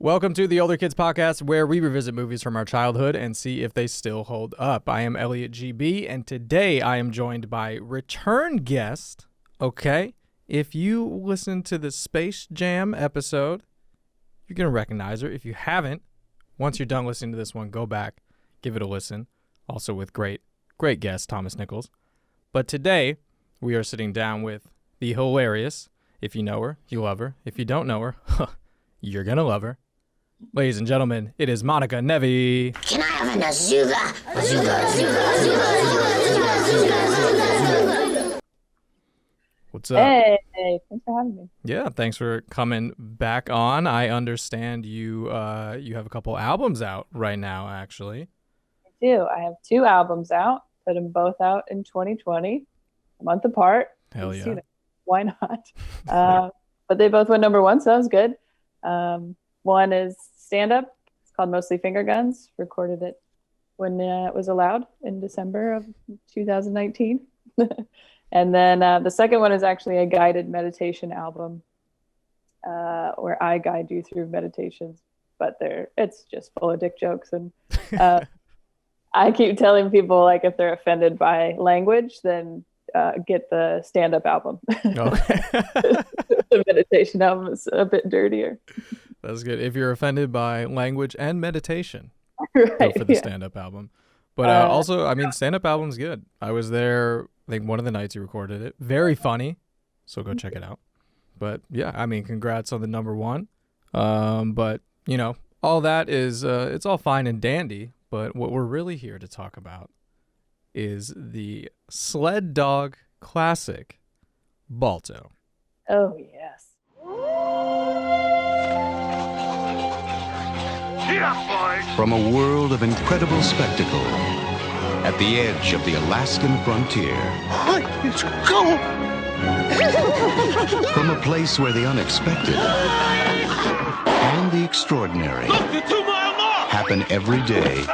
Welcome to the Older Kids Podcast, where we revisit movies from our childhood and see if they still hold up. I am Elliott GB, and today I am joined by return guest, okay? If you listen to the Space Jam episode, you're going to recognize her. If you haven't, once you're done listening to this one, go back, give it a listen. Also with great guest, Thomas Nichols. But today, we are sitting down with the hilarious, if you know her, you love her. If you don't know her, you're going to love her. Ladies and gentlemen, it is Monica Nevi. Can I have an Azuga? Azuga. What's up? Hey, thanks for having me. Yeah, thanks for coming back on. I understand you have a couple albums out right now, actually. I do. I have 2 albums out. Put them both out in 2020, a month apart. Hell yeah. Why not? But they both went #1, so that was good. One is stand-up. It's called Mostly Finger Guns. Recorded it when it was allowed in December of 2019. And then the second one is actually a guided meditation album where I guide you through meditations, but it's just full of dick jokes. And I keep telling people, like, if they're offended by language, then get the stand-up album. Okay. The meditation album is a bit dirtier. That's good. If you're offended by language and meditation, Right, go for the yeah. stand-up album. But also, I mean, stand-up album's good. I was there, I think, one of the nights you recorded it. Very funny, so go check it out. But yeah, I mean, congrats on the #1. But, you know, all that is, it's all fine and dandy. But what we're really here to talk about is the sled dog classic, Balto. Oh, yes. From a world of incredible spectacle, at the edge of the Alaskan frontier. Let's go! From a place where the unexpected and the extraordinary happen every day.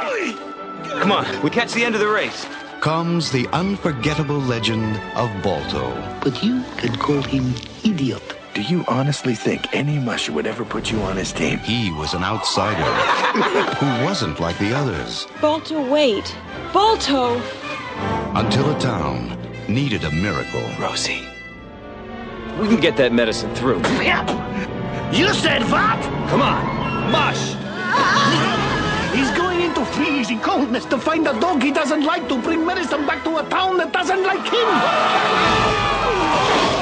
Come on, we catch the end of the race. Comes the unforgettable legend of Balto. But you can call him Idiot. Do you honestly think any musher would ever put you on his team? He was an outsider who wasn't like the others. Balto, wait. Balto! Until a town needed a miracle. Rosie. We can get that medicine through. You said what? Come on, mush! He's going into freezing coldness to find a dog he doesn't like to bring medicine back to a town that doesn't like him.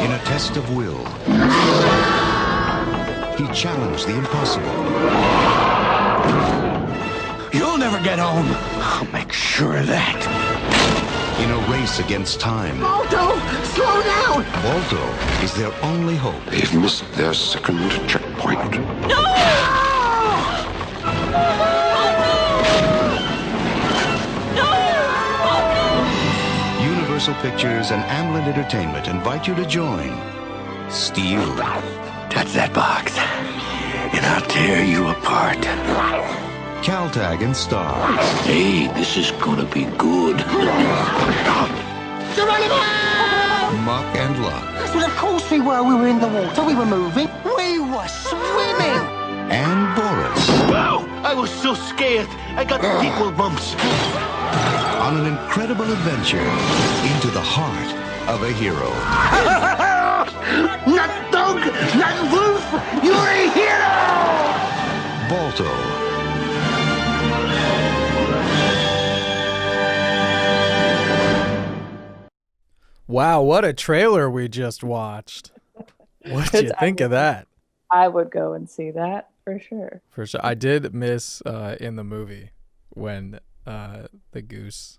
In a test of will, he challenged the impossible. You'll never get home. I'll make sure of that. In a race against time, Balto, slow down. Balto is their only hope. They've missed their second checkpoint. Universal Pictures and Amblin Entertainment invite you to join Steel, Touch that box, and I'll tear you apart. Caltag and Star, Hey, this is gonna be good. Muck and Luck, Well, of course we were. We were in the water. We were moving. We were swimming. and Boris Wow! I was so scared. I got equal bumps. on an incredible adventure into the heart of a hero. Not dog, not wolf. You're a hero. Balto. Wow, what a trailer we just watched. What did you think of that? I would go and see that for sure. For sure. I did miss in the movie when the goose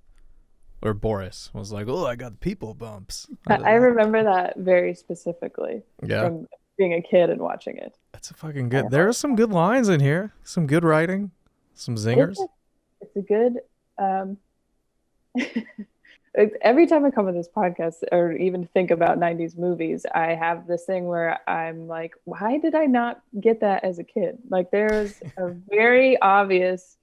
or Boris was like, "Oh, I got people bumps." I remember that very specifically Yeah, from being a kid and watching it. that's a fucking good. There are some good lines in here, some good writing, some zingers. It's a good. Every time I come on this podcast or even think about 90s movies, I have this thing where I'm like, why did I not get that as a kid? Like, there's a very obvious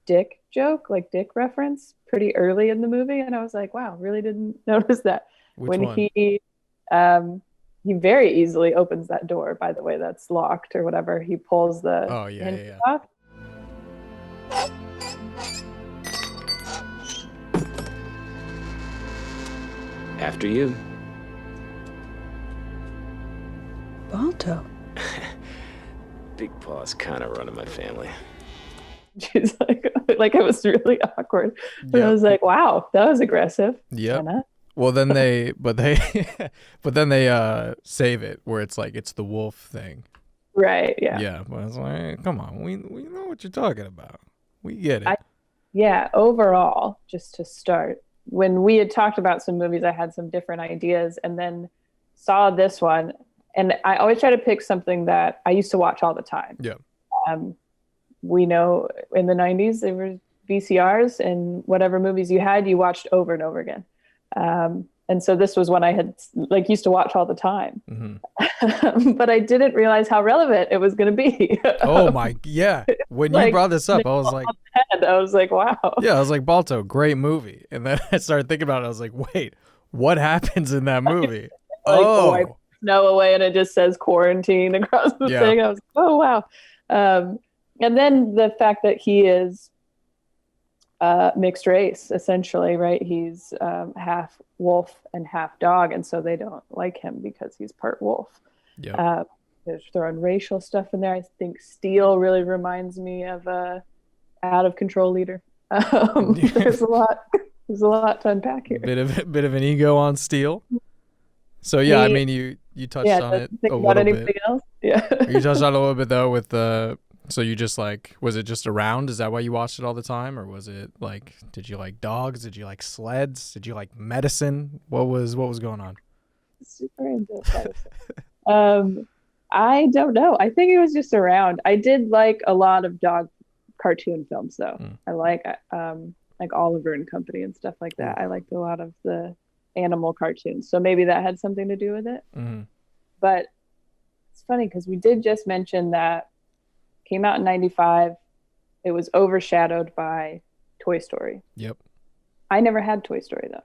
dick joke, like dick reference pretty early in the movie. And I was like, wow, really didn't notice that. Which when one? he he very easily opens that door, by the way, that's locked or whatever. He pulls the hinge off. After you. Balto. Big Paw's kind of running my family. She's like it was really awkward. But I was like, wow, that was aggressive. Yeah. Well, then but then they save it where it's like it's the wolf thing. Right. Yeah. Yeah. But it's like, come on, we know what you're talking about. We get it. Overall, just to start, when we had talked about some movies, I had some different ideas, and then saw this one, and I always try to pick something that I used to watch all the time. Yeah. We know in the 90s there were VCRs, and whatever movies you had, you watched over and over again. And so this was one I had used to watch all the time, but I didn't realize how relevant it was going to be. Oh my, yeah. When you brought this up, I was like, wow. Yeah, I was like, Balto, great movie. And then I started thinking about it. I was like, wait, what happens in that movie? Wipe snow away, and it just says quarantine across the thing. I was like, oh wow. And then the fact that he is mixed race, essentially, right? He's half wolf and half dog, and so they don't like him because he's part wolf. Yeah. They're throwing racial stuff in there. I think Steel really reminds me of a out of control leader. There's a lot to unpack here. Bit of an ego on Steel. So yeah, I mean, you touched on it a little bit. Else? Yeah. You touched on it a little bit though with the. So you just was it just around? Is that why you watched it all the time? Or was it like, did you like dogs? Did you like sleds? Did you like medicine? What was going on? Super into medicine. I don't know. I think it was just around. I did like a lot of dog cartoon films though. I like Oliver and Company and stuff like that. I liked a lot of the animal cartoons. So maybe that had something to do with it. But it's funny because we did just mention that came out in 95. It was overshadowed by Toy Story. Yep. I never had Toy Story though.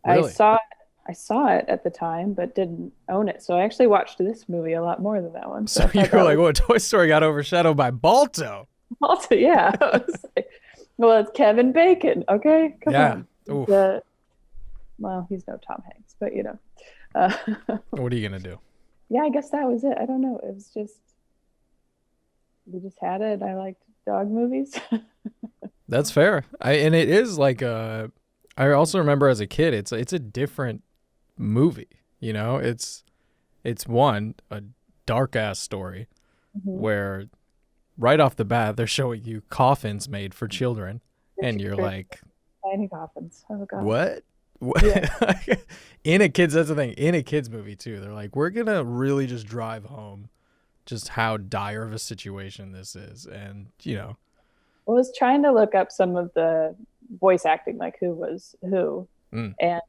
Really? I saw it at the time, but didn't own it. So I actually watched this movie a lot more than that one. So you were like, "Well, Toy Story got overshadowed by Balto." Balto, yeah. I was like, well, it's Kevin Bacon. Okay, come on. Well, he's no Tom Hanks, but you know. What are you gonna do? Yeah, I guess that was it. I don't know. It was just. We just had it. I liked dog movies. That's fair. And it is like I also remember as a kid, it's a different movie. You know, it's a dark ass story where right off the bat they're showing you coffins made for children, and you're like, tiny coffins. Oh god. What? Yeah. That's the thing. In a kids movie too, they're like, we're gonna really just drive home just how dire of a situation this is. And I was trying to look up some of the voice acting, like who was who, and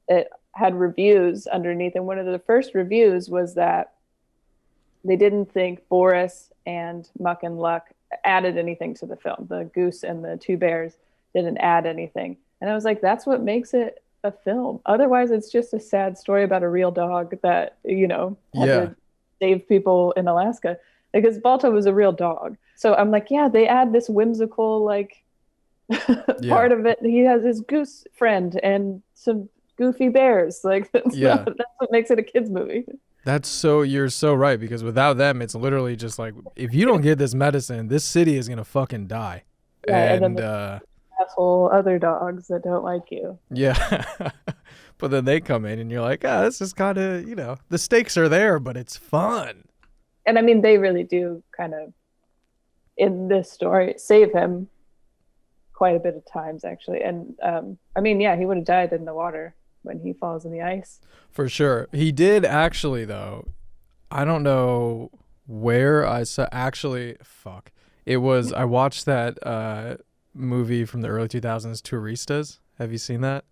it had reviews underneath, and one of the first reviews was that they didn't think Boris and Muck and Luck added anything to the film. The goose and the two bears didn't add anything, and I was like, that's what makes it a film. Otherwise it's just a sad story about a real dog that had to save people in Alaska, because Balto was a real dog. So I'm like, yeah, they add this whimsical part of it. He has his goose friend and some goofy bears. Like that's what makes it a kids movie. You're so right, because without them, it's literally just like, if you don't get this medicine, this city is gonna fucking die. Yeah, and then asshole other dogs that don't like you. Yeah. But then they come in and you're like, this is kind of, the stakes are there, but it's fun. And I mean, they really do kind of, in this story, save him quite a bit of times, actually. And he would have died in the water when he falls in the ice. For sure. He did actually, though. I don't know where I saw, I watched that movie from the early 2000s, Touristas. Have you seen that?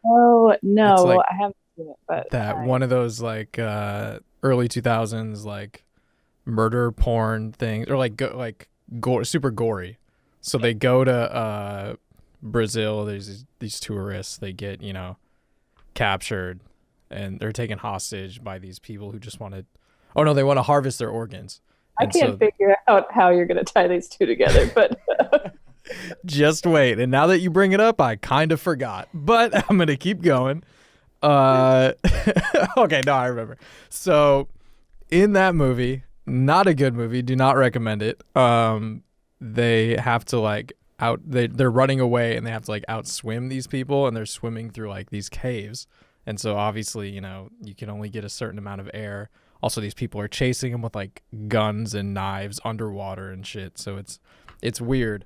Oh, no, I haven't seen it. But one of those early 2000s murder porn things, or gore, super gory. So they go to Brazil. There's these tourists. They get captured, and they're taken hostage by these people who just want to. Oh no, they want to harvest their organs. I can't figure out how you're going to tie these two together, but just wait. And now that you bring it up, I kind of forgot, but I'm going to keep going. Okay, no, I remember. So in that movie, not a good movie, do not recommend it. They have to like they're running away and they have to like outswim these people, and they're swimming through like these caves. And so obviously, you know, you can only get a certain amount of air. Also, these people are chasing them with like guns and knives underwater and shit. So it's weird.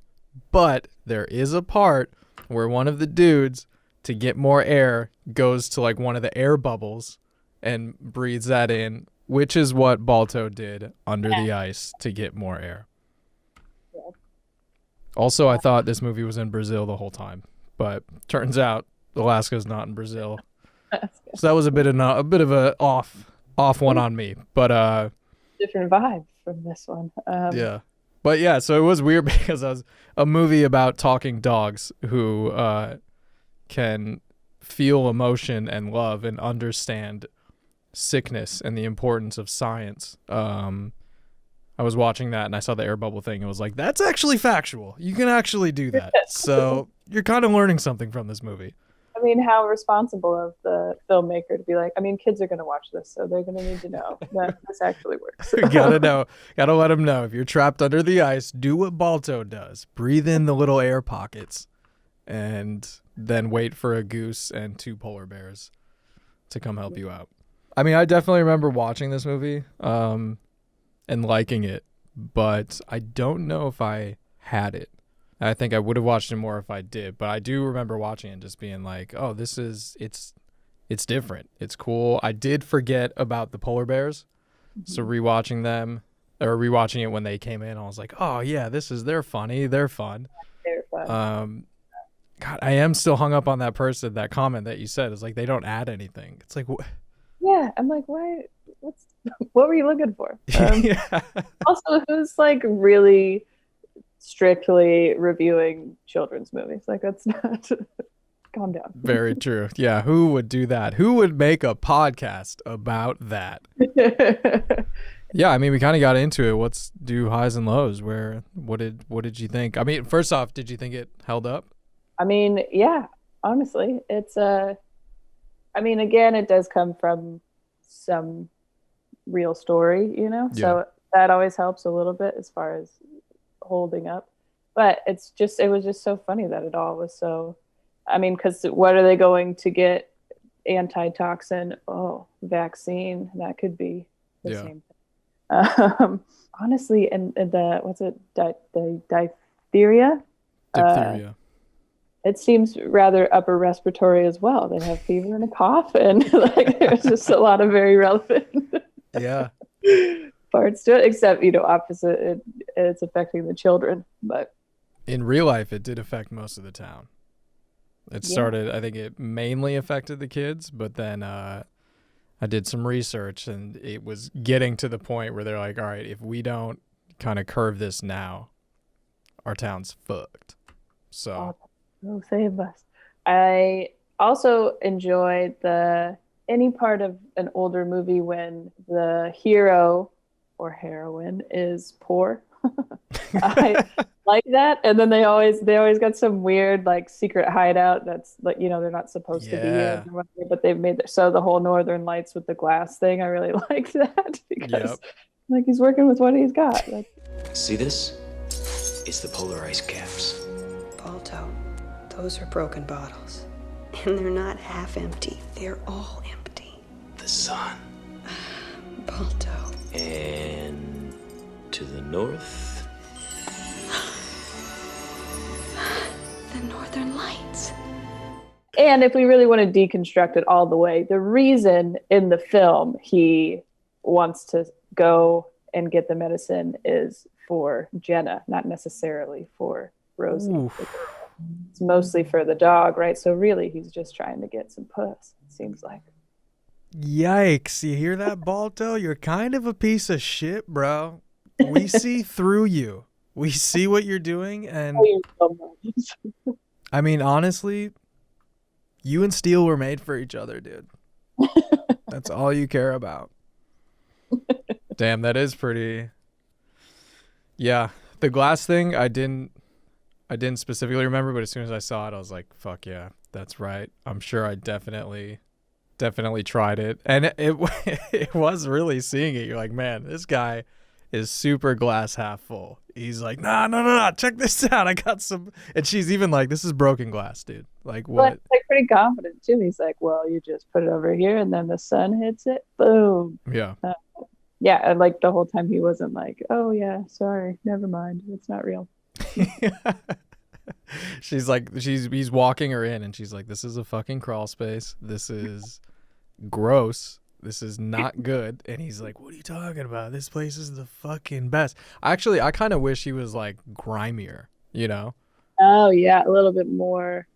But there is a part where one of the dudes, to get more air, goes to like one of the air bubbles and breathes that in, which is what Balto did under the ice to get more air. Also, I thought this movie was in Brazil the whole time, but turns out Alaska's not in Brazil. So that was a bit of a off one on me, but different vibe from this one. Yeah. But yeah, so it was weird because I was a movie about talking dogs who can feel emotion and love and understand sickness and the importance of science. I was watching that and I saw the air bubble thing and was like, that's actually factual. You can actually do that. So you're kind of learning something from this movie. I mean, how responsible of the filmmaker to be like, I mean, kids are going to watch this, so they're going to need to know that this actually works. Gotta let them know. If you're trapped under the ice, do what Balto does. Breathe in the little air pockets and then wait for a goose and 2 polar bears to come help you out. I mean, I definitely remember watching this movie and liking it, but I don't know if I had it. I think I would have watched it more if I did, but I do remember watching it and just being like, oh, it's different. It's cool. I did forget about the polar bears. So rewatching it when they came in, I was like, oh yeah, they're funny. They're fun. They're fun. God, I am still hung up on that comment that you said. It's like, they don't add anything. It's like, yeah, I'm like, why? What were you looking for? Yeah. Also, who's like really strictly reviewing children's movies? Like, that's not. Calm down. Very true. Yeah, who would do that? Who would make a podcast about that? Yeah, I mean, we kind of got into it. What's highs and lows? What did you think? I mean, first off, did you think it held up? I mean, yeah, honestly, it's I mean, again, it does come from some real story, you know, so that always helps a little bit as far as holding up. But it was just so funny that it all was so. I mean, because what are they going to get? Antitoxin, vaccine. That could be the same thing. Honestly, and the what's it? The diphtheria. Diphtheria. It seems rather upper respiratory as well. They have fever and a cough, and like there's just a lot of very relevant parts to it. Except, opposite. It's affecting the children, but in real life, it did affect most of the town. It started, I think it mainly affected the kids, but then I did some research and it was getting to the point where they're like, all right, if we don't kind of curve this now, our town's fucked. So. Oh, save us. I also enjoyed any part of an older movie when the hero or heroine is poor. I like that, and then they always got some weird like secret hideout that's like they're not supposed to be in, but they've made so the whole Northern Lights with the glass thing. I really liked that because like he's working with what he's got. See this? It's the polar ice caps. Balto, those are broken bottles, and they're not half empty. They're all empty. The sun. Balto. And to the north. The Northern Lights. And if we really want to deconstruct it all the way, the reason in the film he wants to go and get the medicine is for Jenna, not necessarily for Rosie. Oof. It's mostly for the dog, right? So really, he's just trying to get some puss, it seems like. Yikes. You hear that, Balto? You're kind of a piece of shit, bro. We see through you. We see what you're doing, and I mean, honestly, you and Steel were made for each other, dude. That's all you care about. Damn, that is pretty. Yeah, the glass thing, I didn't specifically remember, but as soon as I saw it, I was like, fuck yeah, that's right. I'm sure I definitely tried it. And it it was really seeing it. You're like, man, this guy is super glass half full. He's like, no, check this out. I got some. And she's even like, this is broken glass, dude. Like, what? But like pretty confident too. He's like, well, you just put it over here and then the sun hits it. Boom. Yeah. Yeah. And like the whole time he wasn't like, oh yeah, sorry, never mind. It's not real. She's like, he's walking her in and she's like, this is a fucking crawl space. This is gross. This is not good. And he's like, what are you talking about? This place is the fucking best. Actually, I kind of wish he was like grimier, you know? Oh yeah, a little bit more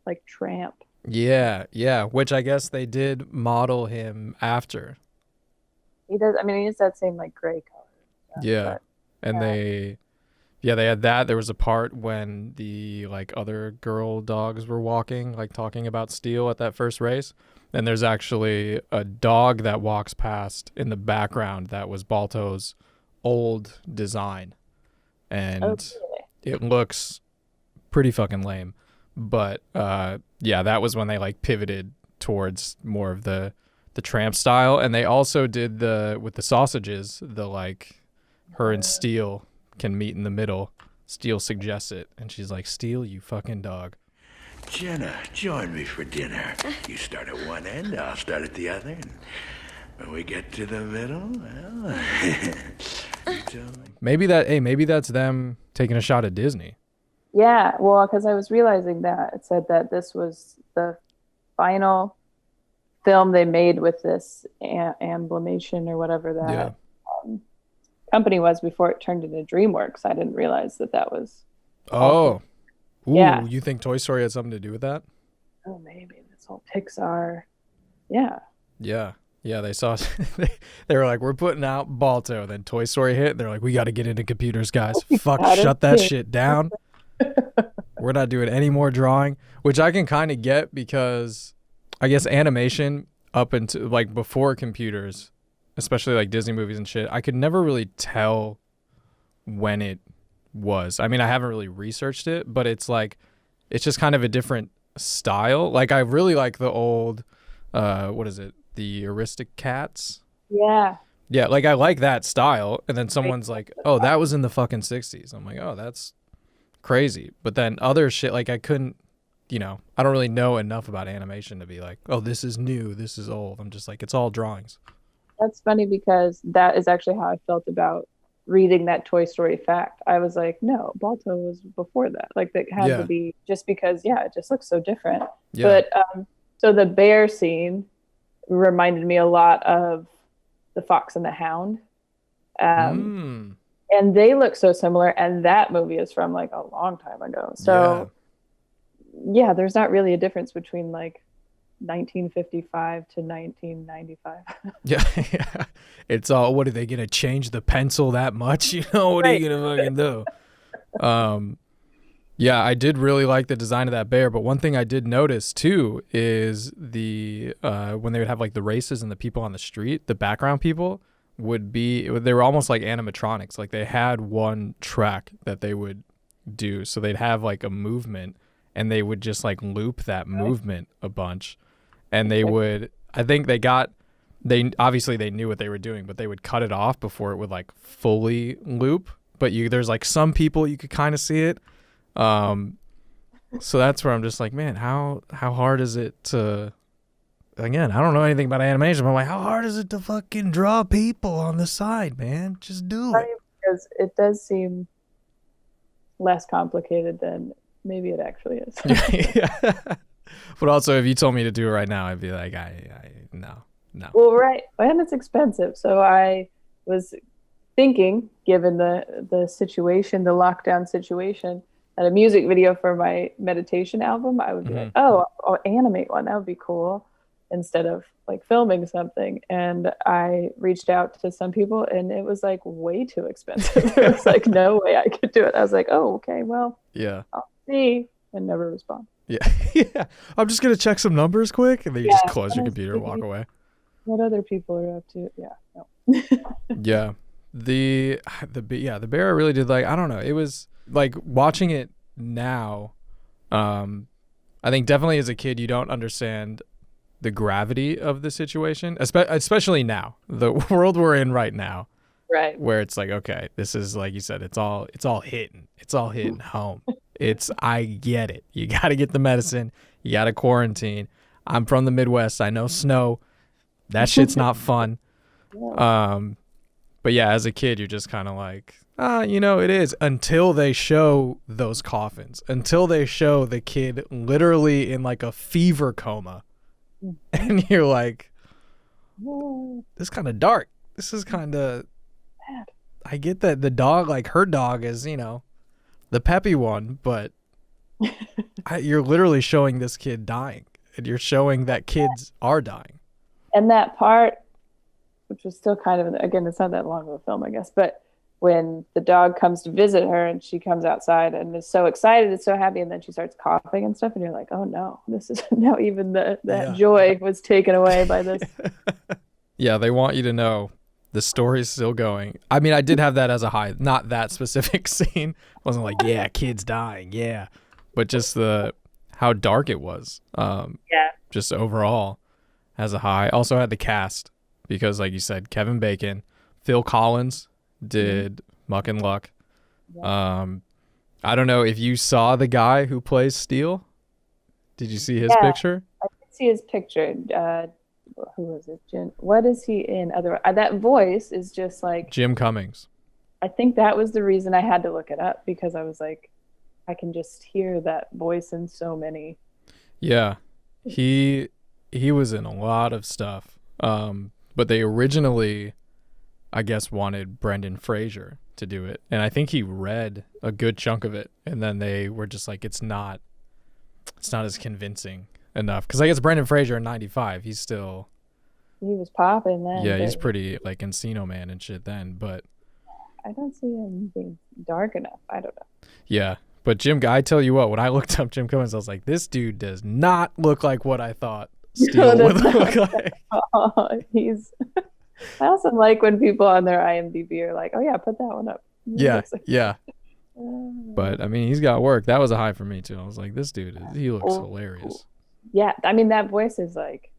like Tramp. Yeah, which I guess they did model him after. He does. I mean, he has that same like gray color. Stuff, Yeah, but, and they had that. There was a part when the like other girl dogs were walking, like talking about Steel at that first race. And there's actually a dog that walks past in the background that was Balto's old design. And it looks pretty fucking lame. But yeah, that was when they like pivoted towards more of the Tramp style. And they also did with the sausages, the like her and Steel can meet in the middle. Steel suggests it. And she's like, Steel, you fucking dog. Jenna, join me for dinner. You start at one end, I'll start at the other. And when we get to the middle, well, you tell me. Maybe that's them taking a shot at Disney. Yeah, well, because I was realizing that it said that this was the final film they made with this amblemation or whatever that company was before it turned into DreamWorks. I didn't realize that was. Oh. Ooh, yeah. You think Toy Story had something to do with that? Oh, maybe. This whole Pixar. Yeah. Yeah. Yeah, they saw they were like, we're putting out Balto. Then Toy Story hit. They're like, we got to get into computers, guys. Fuck, shut that shit down. We're not doing any more drawing, which I can kind of get because I guess animation up into like before computers, especially like Disney movies and shit, I could never really tell when it was. I mean, I haven't really researched it, but it's like it's just kind of a different style. Like I really like the old what is it? The Aristocats? Yeah. Yeah, like I like that style, and then someone's like, "Oh, that was in the fucking 60s." I'm like, "Oh, that's crazy." But then other shit like I couldn't, I don't really know enough about animation to be like, "Oh, this is new, this is old." I'm just like, it's all drawings. That's funny because that is actually how I felt about reading that Toy Story fact. I was like, no, Balto was before that. Like that had to be just because, it just looks so different. Yeah. But so the bear scene reminded me a lot of The Fox and the Hound. And they look so similar. And that movie is from like a long time ago. So yeah, there's not really a difference between like 1955 to 1995. Yeah. It's all, what are they gonna change the pencil that much? What are you gonna fucking do? Yeah, I did really like the design of that bear, but one thing I did notice too is the when they would have like the races and the people on the street, the background people they were almost like animatronics. Like they had one track that they would do, so they'd have like a movement and they would just like loop that movement a bunch. And they would, I think obviously they knew what they were doing, but they would cut it off before it would like fully loop. But there's like some people you could kind of see it. So that's where I'm just like, man, how hard is it to, again, I don't know anything about animation, but I'm like, how hard is it to fucking draw people on the side, man? Just do it. Because it does seem less complicated than maybe it actually is. Yeah. But also, if you told me to do it right now, I'd be like, no. Well, right. And it's expensive. So I was thinking, given the situation, the lockdown situation, that a music video for my meditation album, I would be like, oh, I'll animate one. That would be cool, instead of like filming something. And I reached out to some people and it was like way too expensive. It was like no way I could do it. I was like, oh, okay, well, yeah, I'll see, and never respond. Yeah. Yeah. I'm just going to check some numbers quick. And then you just close your computer and walk away. What other people are up to? Yeah. No. Yeah. The bear I really did like. I don't know. It was like watching it now. I think definitely as a kid, you don't understand the gravity of the situation, especially now, the world we're in right now. Right. Where it's like, okay, this is like you said, it's all hitting home. I get it. You got to get the medicine. You got to quarantine. I'm from the Midwest. I know snow. That shit's not fun. But yeah, as a kid, you're just kind of like, it is, until they show those coffins, until they show the kid literally in like a fever coma. And you're like, this is kind of dark. This is kind of, I get that the dog, like her dog is, the peppy one, but you're literally showing this kid dying, and you're showing that kids are dying. And that part, which was still kind of, again, it's not that long of a film, I guess, but when the dog comes to visit her and she comes outside and is so excited, is so happy, and then she starts coughing and stuff, and you're like, oh no, this is now even that joy was taken away by this. Yeah, they want you to know the story's still going. I mean, I did have that as a high, not that specific scene. I wasn't like, yeah, kids dying, yeah, but just how dark it was. Just overall as a high. Also had the cast because, like you said, Kevin Bacon, Phil Collins did Muck and Luck. I don't know if you saw the guy who plays Steel. Did you see his picture? I did see his picture. Who was it? Jim? What is he in? That voice is just like Jim Cummings. I think that was the reason I had to look it up, because I was like, I can just hear that voice in so many. Yeah, he was in a lot of stuff. But they originally, I guess, wanted Brendan Fraser to do it, and I think he read a good chunk of it, and then they were just like, it's not as convincing enough, because I guess Brendan Fraser in '95, he was popping then. Yeah, he's pretty like Encino Man and shit then, but I don't see him being dark enough. I don't know. Yeah, but I tell you what, when I looked up Jim Cummings, I was like, this dude does not look like what I thought Steel would look like. I also like when people on their IMDb are like, oh yeah, put that one up. Yeah. But I mean, he's got work. That was a high for me too. I was like, this dude, he looks hilarious. Yeah, I mean, that voice is like,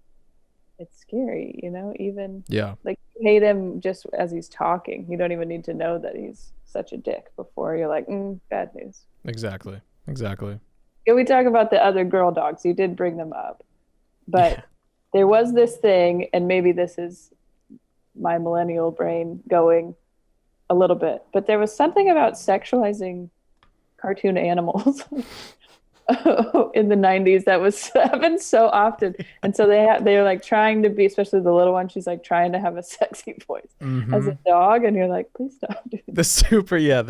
it's scary, even like you hate him just as he's talking. You don't even need to know that he's such a dick before you're like, bad news. Exactly. Can we talk about the other girl dogs? You did bring them up, but there was this thing, and maybe this is my millennial brain going a little bit, but there was something about sexualizing cartoon animals in the 90s that was happened so often. And so they're like trying to be, especially the little one, she's like trying to have a sexy voice as a dog, and you're like, please stop doing the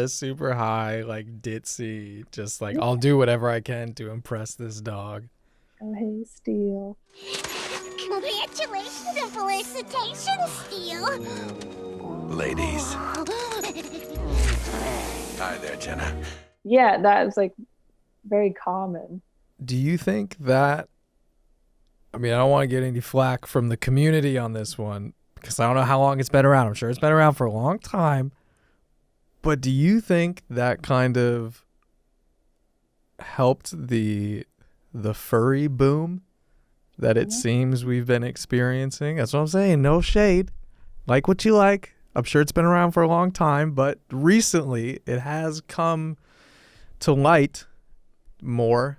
super high, like ditzy, just like, I'll do whatever I can to impress this dog. Oh, hey, Steel. Congratulations and felicitations, Steel. Ladies. Hi there, Jenna. Yeah, that was like very common. Do you think that, I mean, I don't want to get any flack from the community on this one, because I don't know how long it's been around. I'm sure it's been around for a long time. But do you think that kind of helped the furry boom that it seems we've been experiencing? That's what I'm saying. No shade. Like what you like. I'm sure it's been around for a long time, but recently it has come to light more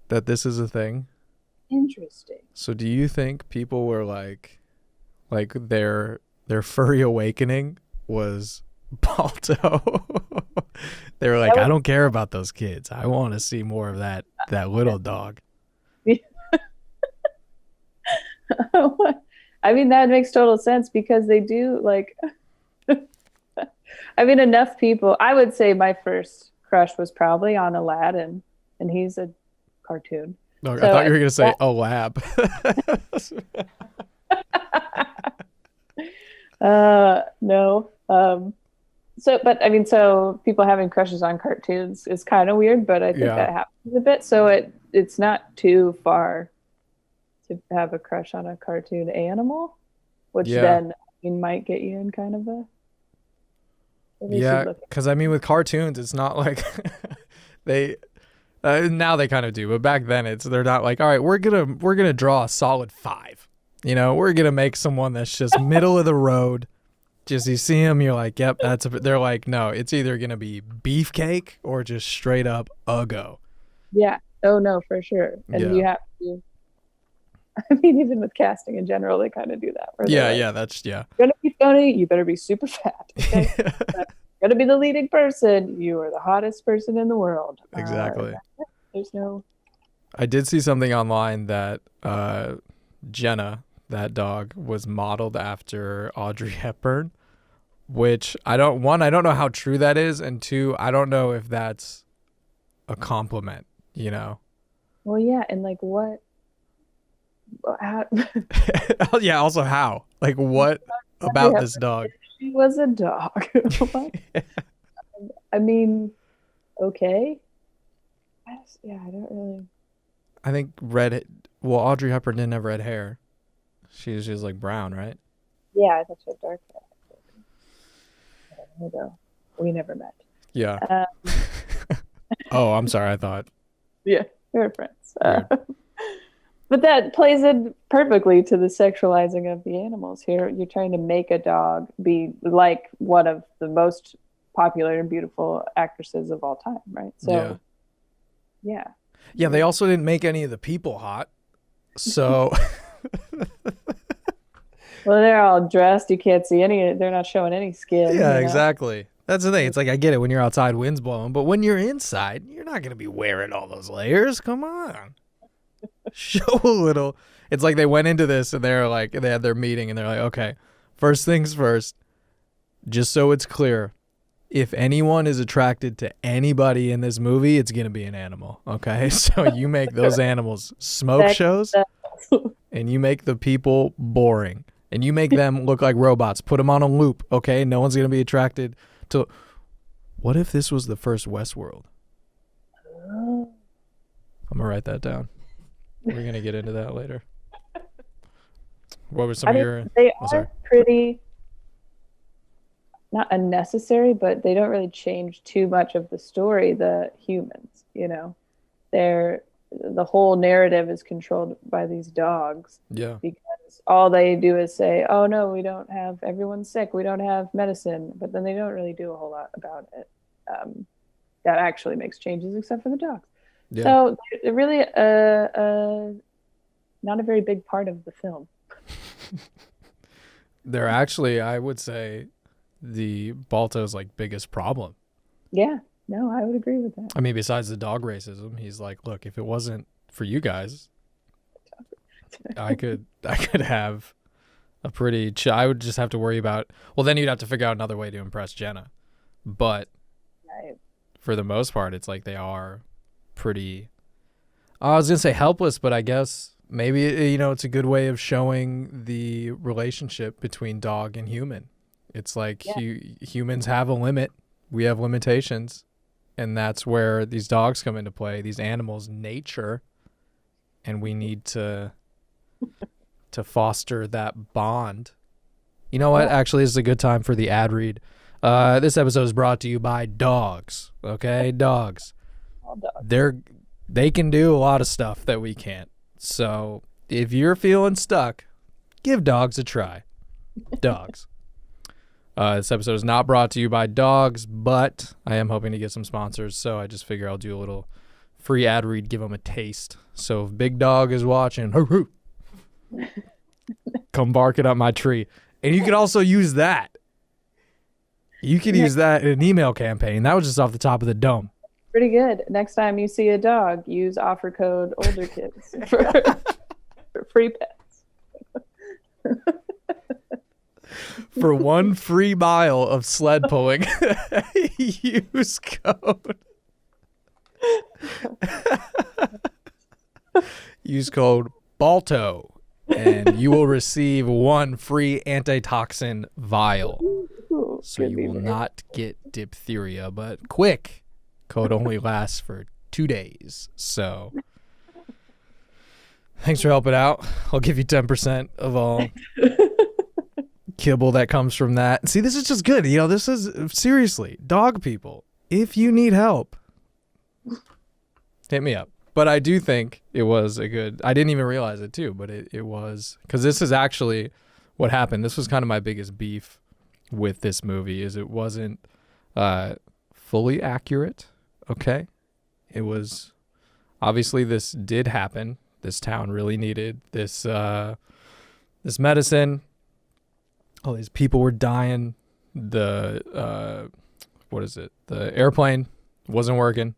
that this is a thing. Interesting. So do you think people were like their furry awakening was Balto? They were like, I don't care about those kids. I want to see more of that little dog. I mean, that makes total sense, because they do like, I mean, enough people. I would say my first crush was probably on Aladdin, and he's a cartoon. No, so I thought you were going to say a lab. No. but I mean, so people having crushes on cartoons is kind of weird, but I think that happens a bit. So it's not too far to have a crush on a cartoon animal, which then might get you in kind of a. Yeah, because I mean, with cartoons, it's not like they now they kind of do, but back then they're not like, all right, we're gonna draw a solid 5. We're gonna make someone that's just middle of the road. Just you see them, you're like, yep, they're like, no, it's either gonna be beefcake or just straight up uggo. Yeah. Oh no, for sure. And you have to. I mean, even with casting in general, they kind of do that. You're gonna be funny. You better be super fat. Okay? You're gonna be the leading person. You are the hottest person in the world. Exactly. There's no. I did see something online that Jenna, that dog, was modeled after Audrey Hepburn, which I don't know how true that is, and 2, I don't know if that's a compliment. Well, yeah, and like what? How, yeah, also how? Like what about this dog? She was a dog. I mean, okay. I don't really. I think Audrey Hepburn didn't have red hair. She was just like brown, right? Yeah, I thought she had dark hair. We never met. Yeah. Oh, I'm sorry. I thought. Yeah, we were friends. But that plays in perfectly to the sexualizing of the animals here. You're trying to make a dog be like one of the most popular and beautiful actresses of all time, right? So, yeah. Yeah, they also didn't make any of the people hot. So. Well, they're all dressed. You can't see any. They're not showing any skin. Yeah, exactly. That's the thing. It's like, I get it when you're outside, wind's blowing, but when you're inside, you're not going to be wearing all those layers. Come on. Show a little. It's like they went into this and they're like, they had their meeting and they're like, okay, first things first, just so it's clear, if anyone is attracted to anybody in this movie, it's going to be an animal. Okay. So you make those animals smoke shows and you make the people boring and you make them look like robots, put them on a loop. Okay. No one's going to be attracted to. What if this was the first Westworld? I'm going to write that down. We're going to get into that later. What were some of your... They are pretty, not unnecessary, but they don't really change too much of the story, the humans, the whole narrative is controlled by these dogs. Yeah. Because all they do is say, oh no, everyone's sick, we don't have medicine, but then they don't really do a whole lot about it. That actually makes changes except for the dogs. Yeah. So they're really not a very big part of the film. They're actually, I would say, the Balto's like biggest problem. Yeah, no, I would agree with that. I mean, besides the dog racism, he's like, look, if it wasn't for you guys, I could have a pretty. I would just have to worry about. Well, then you'd have to figure out another way to impress Jenna, but for the most part, it's like they are pretty. I was gonna say helpless, but I guess maybe it's a good way of showing the relationship between dog and human. It's like humans have a limit, we have limitations, and that's where these dogs come into play. These animals, nature, and we need to foster that bond. You know what? Actually, this is a good time for the ad read. This episode is brought to you by dogs. Okay, dogs. They can do a lot of stuff that we can't. So if you're feeling stuck, give dogs a try. Dogs. This episode is not brought to you by dogs, but I am hoping to get some sponsors. So I just figure I'll do a little free ad read, give them a taste. So if Big Dog is watching, come bark it up my tree. And you can also use that. You could use that in an email campaign. That was just off the top of the dome. Pretty good. Next time you see a dog, use offer code older kids for free pets. For 1 free mile of sled pulling, use code. Use code Balto, and you will receive 1 free antitoxin vial. so you will not get diphtheria, but quick. Code only lasts for 2 days. So thanks for helping out. I'll give you 10% of all kibble that comes from that. See, this is just good. You know, this is seriously, dog people, if you need help, hit me up. But I do think it was a good, I didn't even realize it too, but it was, because this is actually what happened. This was kind of my biggest beef with this movie, is it wasn't fully accurate. Okay. It was, obviously this did happen. This town really needed this this medicine. All these people were dying. The what is it? The airplane wasn't working.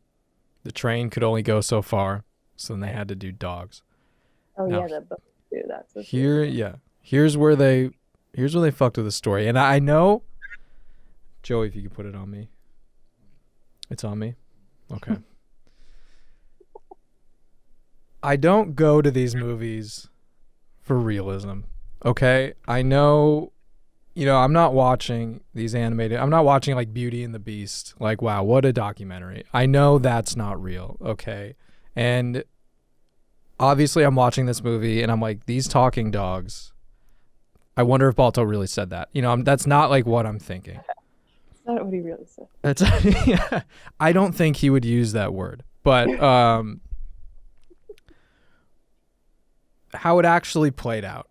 The train could only go so far, so then they had to do dogs. Oh now, yeah, the book too. That's what Here's where they fucked with the story. And I know, Joey, if you could put it on me. It's on me. Okay. I don't go to these movies for realism. Okay? I know, you know, I'm not watching these animated, I'm not watching like Beauty and the Beast. Like, wow, what a documentary. I know that's not real. Okay? And obviously I'm watching this movie and I'm like, these talking dogs, I wonder if Balto really said that. You know, that's not like what I'm thinking. That's not what he really said. Yeah, I don't think he would use that word. But how it actually played out,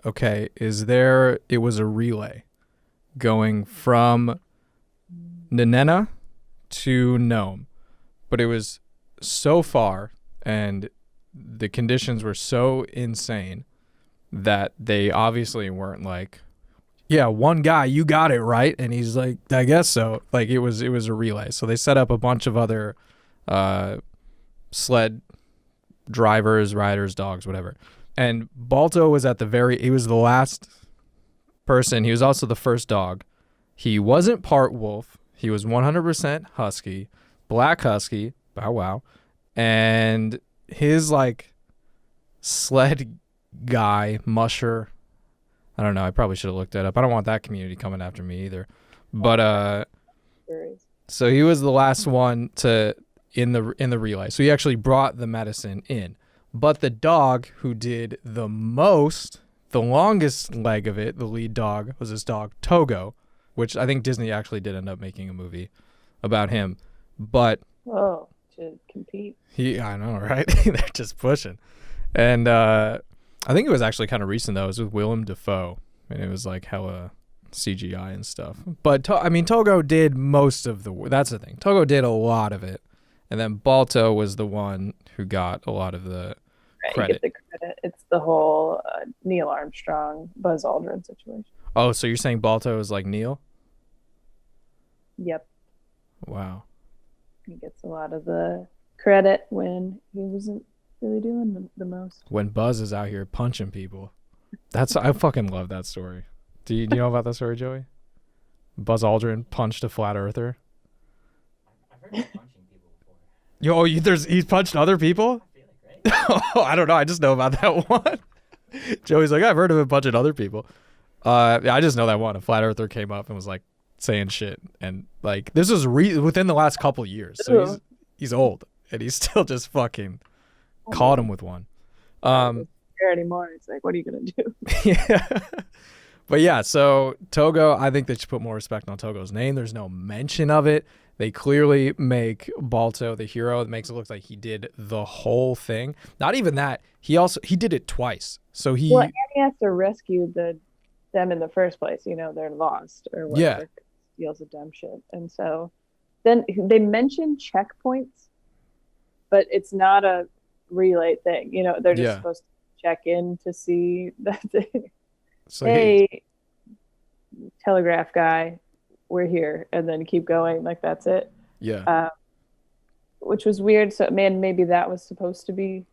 okay, is it was a relay going from Nenena to Nome. But it was so far and the conditions were so insane that they obviously weren't like, yeah, one guy, you got it right, and he's like, I guess so. Like it was a relay. So they set up a bunch of other sled drivers, riders, dogs, whatever. And Balto was he was the last person. He was also the first dog. He wasn't part wolf. He was 100% husky, black husky, bow wow. And his like sled guy, musher, I don't know. I probably should have looked that up. I don't want that community coming after me either. But so he was the last one in the relay. So he actually brought the medicine in. But the dog who did the longest leg of it, the lead dog, was this dog Togo, which I think Disney actually did end up making a movie about him. But to compete. I know, right? They're just pushing. And I think it was actually kind of recent, though. It was with Willem Dafoe, and it was like hella CGI and stuff. But, Togo did most of that's the thing. Togo did a lot of it, and then Balto was the one who got a lot of the credit. You get the credit. It's the whole Neil Armstrong, Buzz Aldrin situation. Oh, so you're saying Balto is like Neil? Yep. Wow. He gets a lot of the credit when he wasn't really doing the most. When Buzz is out here punching people. I fucking love that story. Do you know about that story, Joey? Buzz Aldrin punched a flat earther. I've heard of punching people before. He's punched other people? I don't know. I just know about that one. Joey's like, I've heard of him punching other people. I just know that one. A flat earther came up and was like saying shit, and like this was within the last couple years. So he's old, and he's still just fucking caught him with one. There anymore. It's like, what are you gonna do? Yeah. But yeah, so Togo, I think they should put more respect on Togo's name. There's no mention of it. They clearly make Balto the hero. It makes it look like he did the whole thing. Not even that. He did it twice. So and he has to rescue them in the first place. You know, they're lost or whatever. Yeah. Steals a dumb shit. And so then they mention checkpoints, but it's not a relay thing. You know, they're just supposed to check in to see that so hey, telegraph guy, we're here, and then keep going like that's it. Yeah. Which was weird. So maybe that was supposed to be,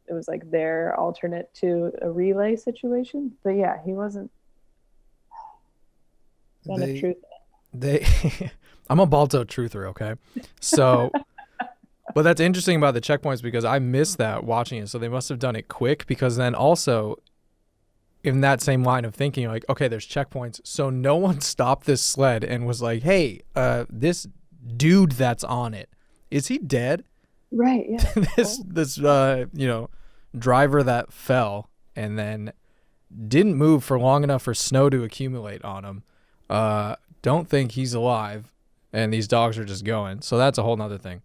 it was like their alternate to a relay situation. But yeah, he wasn't. Truth. I'm a Balto truther, okay? So but that's interesting about the checkpoints because I missed that watching it. So they must have done it quick because then also in that same line of thinking, like, okay, there's checkpoints, so no one stopped this sled and was like, hey, this dude that's on it, is he dead? Right. Yeah. this driver that fell and then didn't move for long enough for snow to accumulate on him. Don't think he's alive, and these dogs are just going. So that's a whole nother thing.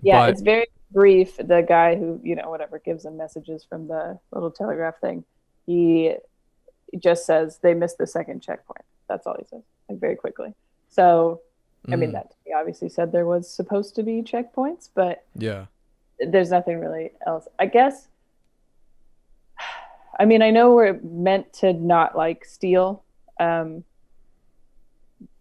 Yeah, But it's very brief. The guy who, whatever, gives them messages from the little telegraph thing, he just says they missed the second checkpoint. That's all he says, like, very quickly. So, I mean, that he obviously said there was supposed to be checkpoints, but yeah, there's nothing really else. I guess, I mean, I know we're meant to not like Steele.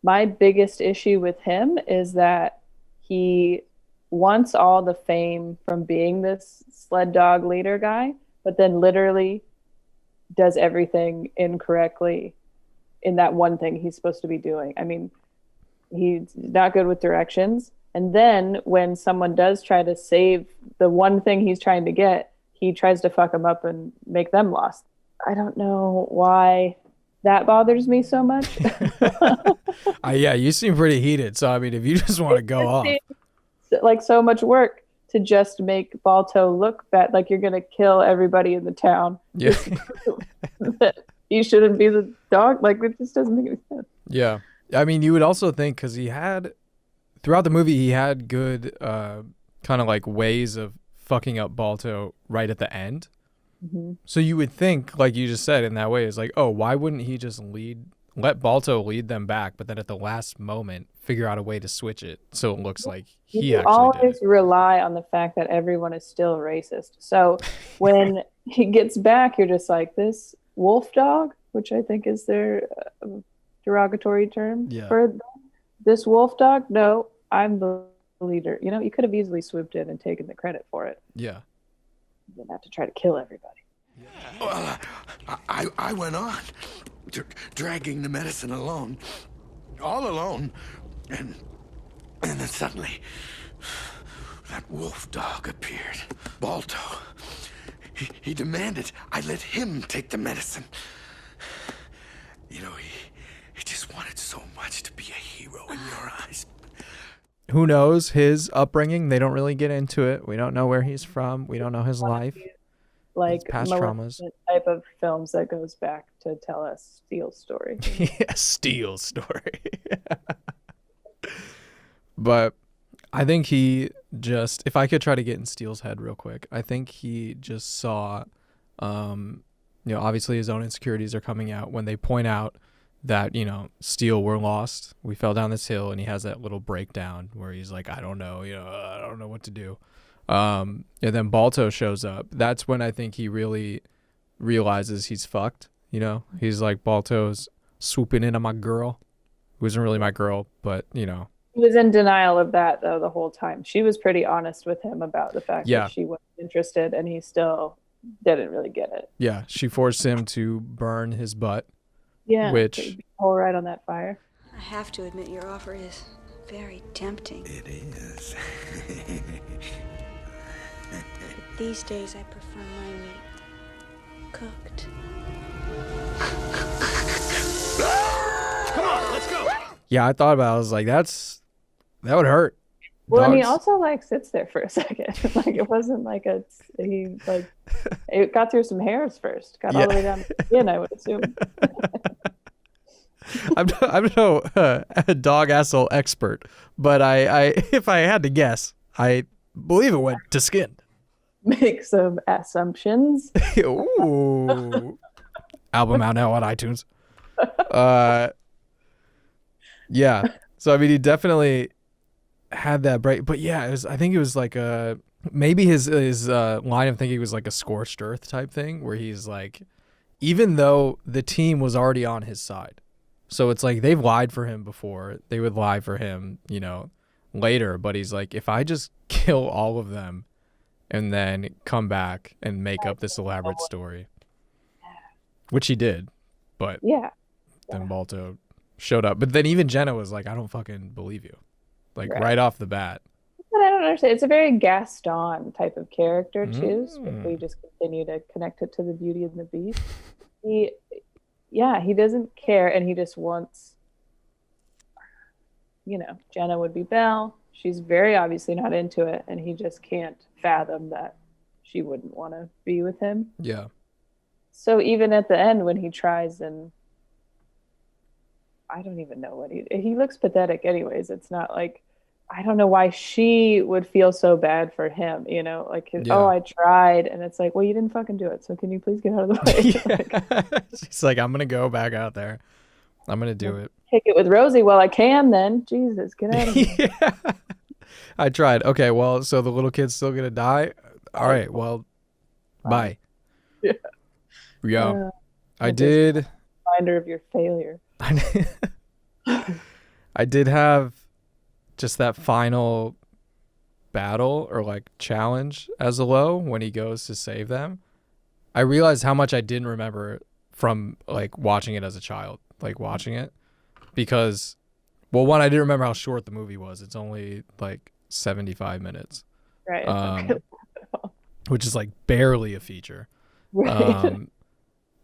My biggest issue with him is that he wants all the fame from being this sled dog leader guy, but then literally does everything incorrectly in that one thing he's supposed to be doing. I mean, he's not good with directions. And then when someone does try to save the one thing he's trying to get, he tries to fuck them up and make them lost. I don't know why that bothers me so much. yeah, you seem pretty heated. So, I mean, if you just want to go off. Like, so much work to just make Balto look bad, like you're going to kill everybody in the town. Yeah. He shouldn't be the dog. Like, it just doesn't make any sense. Yeah. I mean, you would also think, because he had, throughout the movie, he had good kind of like ways of fucking up Balto right at the end. Mm-hmm. So you would think, like you just said, in that way, is like, oh, why wouldn't he just let Balto lead them back, but then at the last moment figure out a way to switch it so it looks like he you actually always did it. Rely on the fact that everyone is still racist. So when he gets back, you're just like, this wolf dog, which I think is their derogatory term for them. This wolf dog. No, I'm the leader. You could have easily swooped in and taken the credit for it. Yeah. You didn't have to try to kill everybody. Well, I went on, dragging the medicine alone, all alone, and then suddenly, that wolf dog appeared, Balto. He demanded I let him take the medicine. He just wanted so much to be a hero in your eyes. Who knows his upbringing? They don't really get into it. We don't know where he's from. We don't know his life. Like past traumas. Type of films that goes back to tell us Steele's story. Yeah, Steele's story. But I think he just, if I could try to get in Steele's head real quick, I think he just saw, obviously his own insecurities are coming out when they point out that, Steele, we're lost. We fell down this hill, and he has that little breakdown where he's like, I don't know, I don't know what to do. And then Balto shows up. That's when I think he really realizes he's fucked. He's like, Balto's swooping in on my girl, who isn't really my girl, but He was in denial of that, though, the whole time. She was pretty honest with him about the fact that she wasn't interested, and he still didn't really get it. Yeah, she forced him to burn his butt. Yeah, which all right on that fire. I have to admit, your offer is very tempting. It is. These days, I prefer my meat cooked. Come on, let's go. Yeah, I thought about it. I was like, that would hurt. Well, and he Dogs. also sits there for a second. It wasn't like it got through some hairs first. Got all the way down to the skin, I would assume. I'm no dog asshole expert, but I if I had to guess, I believe it went to skin. Make some assumptions. Ooh. Album out now on iTunes. Yeah. So I mean, he definitely had that break, but yeah, I think it was like maybe his line of thinking was like a scorched earth type thing, where he's like, even though the team was already on his side, so it's like they've lied for him before, they would lie for him, later, but he's like, if I just kill all of them and then come back and make up this elaborate story, which he did, but then Balto showed up. But then even Jenna was like, I don't fucking believe you, right off the bat. But I don't understand. It's a very Gaston type of character too. So if we just continue to connect it to the Beauty and the Beast, he, yeah, he doesn't care, and he just wants, Jenna would be Belle. She's very obviously not into it, and he just can't fathom that she wouldn't want to be with him. Yeah. So even at the end, when he tries, and I don't even know what he looks pathetic. Anyways, it's not like, I don't know why she would feel so bad for him. Like, Yeah. oh, I tried, and it's like, well, you didn't fucking do it. So can you please get out of the way? She's like, I'm gonna go back out there. I'm gonna do it. Kick it with Rosie while I can. Then Jesus, get out of here. Yeah. I tried. Okay, well, so the little kid's still gonna die. All right, well, bye. Yeah. Yeah. I did. Reminder of your failure. I did have just that final battle or like challenge as a low when he goes to save them. I realized how much I didn't remember from like watching it as a child, like watching it, because, well, one, I didn't remember how short the movie was. It's only like 75 minutes, Right. which is like barely a feature. Right.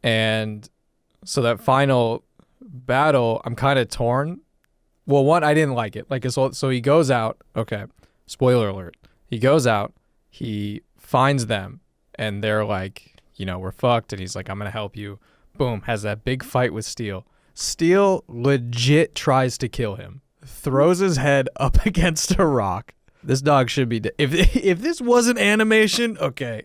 And so that final battle, I'm kind of torn. Well, one, I didn't like it. Like, so he goes out. Okay, spoiler alert. He goes out. He finds them, and they're like, we're fucked. And he's like, I'm gonna help you. Boom, has that big fight with Steel. Steel legit tries to kill him. Throws his head up against a rock. This dog should be dead. If this wasn't animation, okay.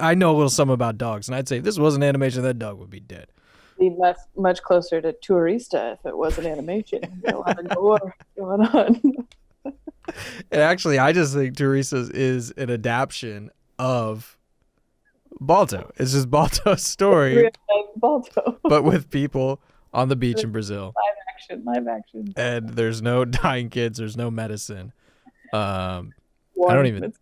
I know a little something about dogs, and I'd say if this wasn't animation, that dog would be dead. Be much closer to Tourista if it wasn't animation. A lot of gore going on. And actually, I just think Teresa's is an adaptation of Balto. It's just Balto's story, Balto. but with people on the beach in Brazil. Live action. And there's no dying kids. There's no medicine. I don't even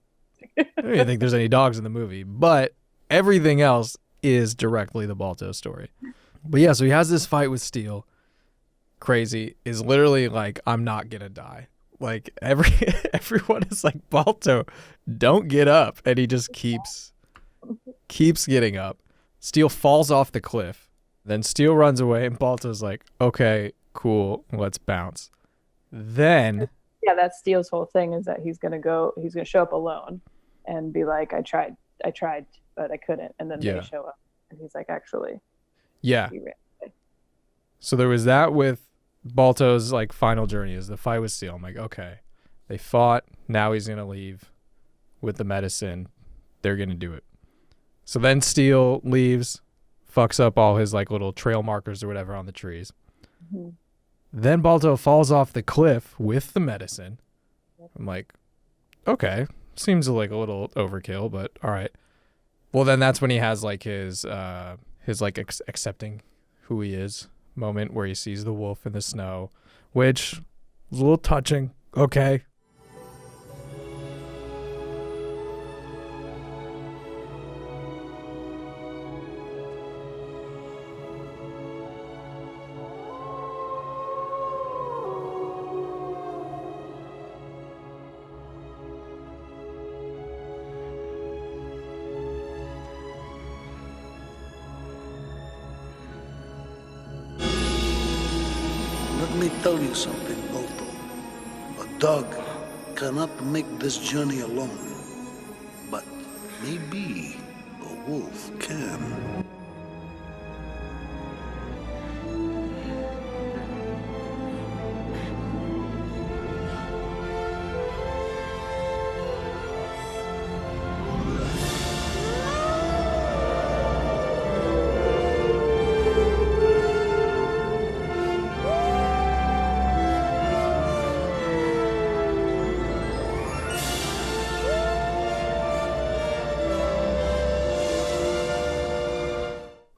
think there's any dogs in the movie, but everything else is directly the Balto story. But yeah, so he has this fight with Steel. Crazy. Is literally like, I'm not gonna die. Like everyone is like, Balto, don't get up, and he just keeps getting up. Steel falls off the cliff. Then Steel runs away, and Balto's like, okay, cool, let's bounce. Then yeah, that's Steele's whole thing, is that he's gonna show up alone and be like, I tried, but I couldn't. And then they show up, and he's like, actually, yeah. So there was that with Balto's like final journey, is the fight with Steel. I'm like, okay, they fought. Now he's gonna leave with the medicine. They're gonna do it. So then Steel leaves, fucks up all his like little trail markers or whatever on the trees. Mm-hmm. Then Balto falls off the cliff with the medicine. I'm like, okay, seems like a little overkill, but all right. Well, then that's when he has like his like accepting who he is moment, where he sees the wolf in the snow, which was a little touching. Okay. Let me tell you something, Balto. A dog cannot make this journey alone. But maybe a wolf can.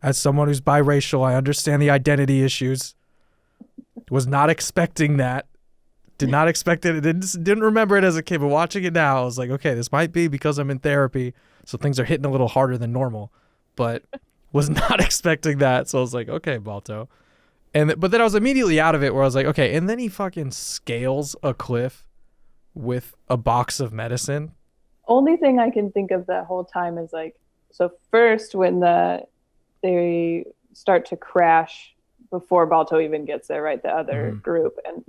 As someone who's biracial, I understand the identity issues. Was not expecting that. Did not expect it. Didn't remember it as a kid, but watching it now, I was like, okay, this might be because I'm in therapy, so things are hitting a little harder than normal. But was not expecting that, so I was like, okay, Balto. But then I was immediately out of it, where I was like, okay, and then he fucking scales a cliff with a box of medicine. Only thing I can think of that whole time is like, so first when they start to crash before Balto even gets there, right? The other group. And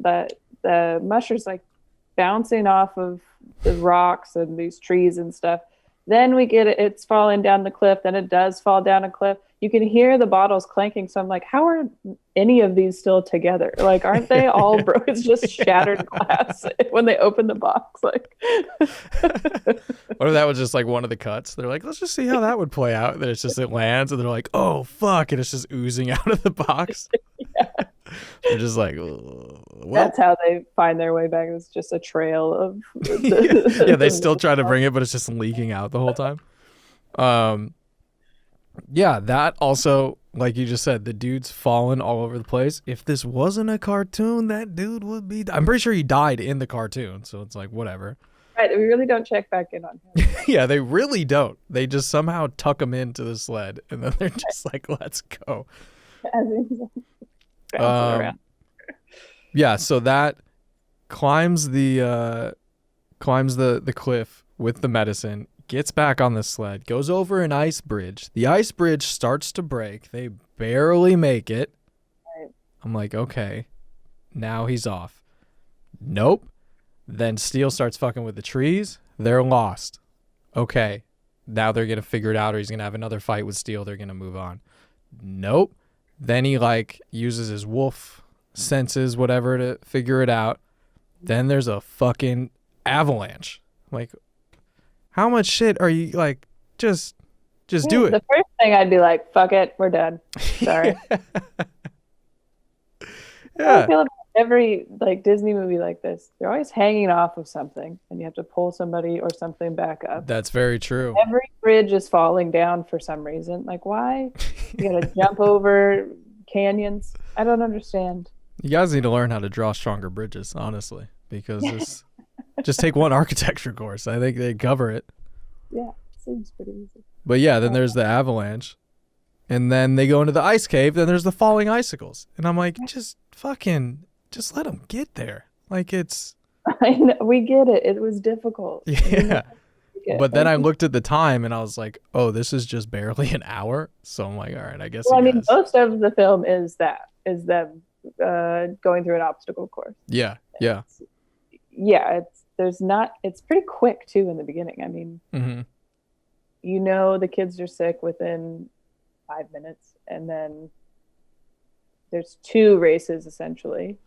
the musher's like bouncing off of the rocks and these trees and stuff. Then we get it, it's falling down the cliff. Then it does fall down a cliff. You can hear the bottles clanking. So I'm like, how are any of these still together? Like, aren't they all broke? It's just shattered glass when they open the box. Like, what if that was just like one of the cuts? They're like, let's just see how that would play out. And then it's just, it lands and they're like, oh, fuck. And it's just oozing out of the box. They're just like, well. That's how they find their way back. It was just a trail of. Yeah, they still try to bring it, but it's just leaking out the whole time. Yeah, that also, like you just said, the dude's falling all over the place. If this wasn't a cartoon, that dude would be. I'm pretty sure he died in the cartoon, so it's like whatever. Right, we really don't check back in on him. Yeah, they really don't. They just somehow tuck him into the sled, and then they're just like, "Let's go." Around. Yeah, so that climbs the cliff with the medicine, gets back on the sled, goes over an ice bridge. The ice bridge starts to break. They barely make it. Right. I'm like, okay, now he's off. Nope. Then Steel starts fucking with the trees. They're lost. Okay, now they're gonna figure it out, or he's gonna have another fight with Steel. They're gonna move on. Nope. Then he like uses his wolf senses, whatever, to figure it out. Then there's a fucking avalanche. Like, how much shit are you like? Just do it. The first thing I'd be like, fuck it, we're done. Sorry. Yeah. I feel about every like Disney movie like this. They're always hanging off of something, and you have to pull somebody or something back up. That's very true. Every bridge is falling down for some reason. Like, why? You gotta jump over canyons. I don't understand. You guys need to learn how to draw stronger bridges, honestly, because this just take one architecture course. I think they cover it. Yeah, seems pretty easy. But yeah, then there's the avalanche, and then they go into the ice cave. Then there's the falling icicles, and I'm like, just let them get there. Like, it's. I know, we get it. It was difficult. Yeah. But then I looked at the time and I was like, oh, this is just barely an hour. So I'm like, all right, I guess. Well, I mean, most of the film is them going through an obstacle course. Yeah. Yeah. It's pretty quick too in the beginning. I mean, the kids are sick within 5 minutes, and then there's 2 races essentially.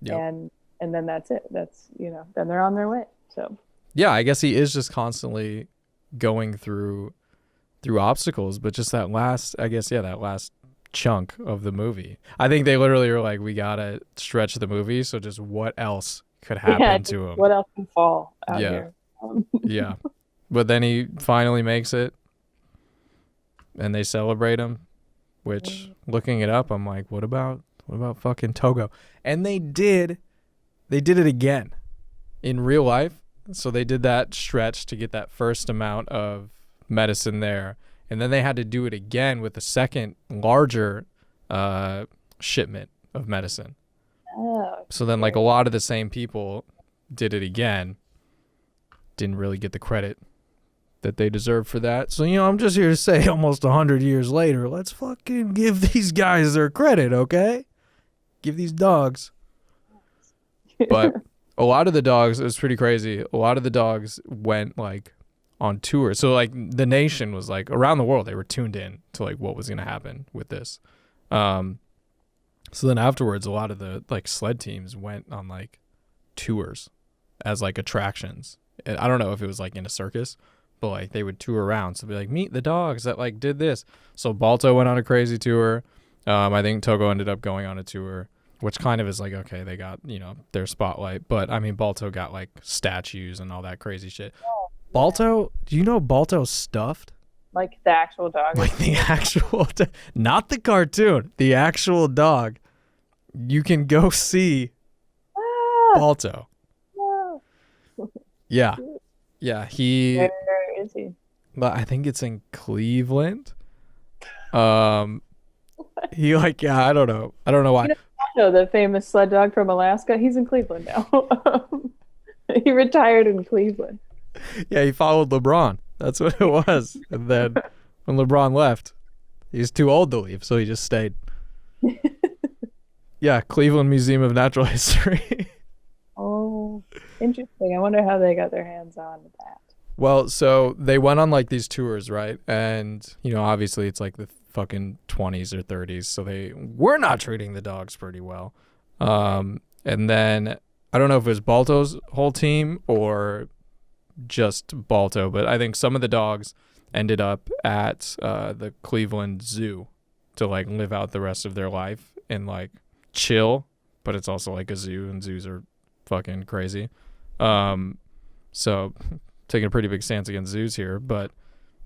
Yep. And then that's it. That's, then they're on their way. So. Yeah, I guess he is just constantly going through obstacles, but just that last chunk of the movie. I think they literally were like, we gotta stretch the movie, so just what else could happen to him? What else can fall out here? Yeah. But then he finally makes it, and they celebrate him, which, looking it up, I'm like, what about fucking Togo? And they did it again in real life. So they did that stretch to get that first amount of medicine there. And then they had to do it again with a second larger shipment of medicine. Oh, so then like a lot of the same people did it again. Didn't really get the credit that they deserve for that. So, I'm just here to say almost 100 years later, let's fucking give these guys their credit, okay? Give these dogs. But a lot of the dogs, it was pretty crazy. A lot of the dogs went like on tour. So like the nation was like around the world, they were tuned in to like what was going to happen with this. So then afterwards, a lot of the like sled teams went on like tours as like attractions. And I don't know if it was like in a circus, but like they would tour around. So be like, meet the dogs that like did this. So Balto went on a crazy tour. I think Togo ended up going on a tour, which kind of is like, okay, they got, their spotlight. But, I mean, Balto got, like, statues and all that crazy shit. Balto, do you know Balto's stuffed? Like the actual dog? Like the actual, not the cartoon, the actual dog. You can go see Balto. Yeah. Yeah, Where is he? But I think it's in Cleveland. He like, yeah, I don't know why. The famous sled dog from Alaska, he's in Cleveland now. He retired in Cleveland. Yeah, he followed LeBron. That's what it was. And then when LeBron left, He's too old to leave, so he just stayed. Yeah, Cleveland Museum of Natural History. Oh, interesting. I wonder how they got their hands on that. Well, so they went on like these tours, right? And, obviously it's like the fucking 20s or 30s, so they were not treating the dogs pretty well. And then I don't know if it was Balto's whole team or just Balto, but I think some of the dogs ended up at the Cleveland Zoo to like live out the rest of their life and like chill, but it's also like a zoo, and zoos are fucking crazy. So taking a pretty big stance against zoos here, but